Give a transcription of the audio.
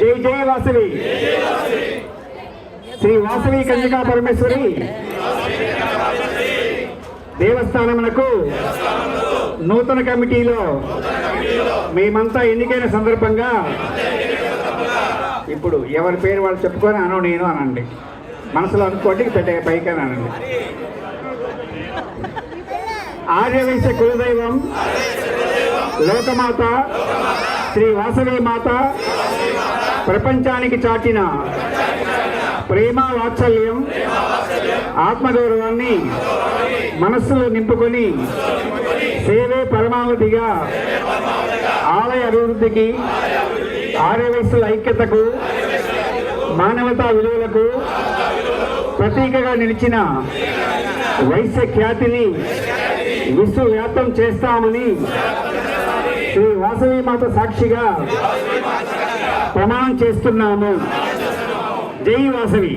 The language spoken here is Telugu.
జై జై వాసవి. శ్రీ వాసవి కన్యకా పరమేశ్వరి దేవస్థానమునకు నూతన కమిటీలో మేమంతా ఎన్నికైన సందర్భంగా ఇప్పుడు ఎవరి పేరు వాళ్ళు చెప్పుకొని నేను అనండి, మనసులో అనుకోండి, పైకి అనండి. ఆర్యవైశ్య కులదైవం లోకమాత శ్రీ వాసవి మాత ప్రపంచానికి చాటిన ప్రేమ వాత్సల్యం ఆత్మగౌరవాన్ని మనస్సులో నింపుకొని సేవే పరమావధిగా ఆలయ అభివృద్ధికి, ఆర్యవైశ్యుల ఐక్యతకు, మానవతా విలువలకు ప్రతీకగా నిలిచిన వైశ్య ఖ్యాతిని విశ్వవ్యాప్తం చేస్తామని శ్రీ వాసవి మాత సాక్షిగా ప్రమాణం చేస్తున్నాము. జై వాసవి.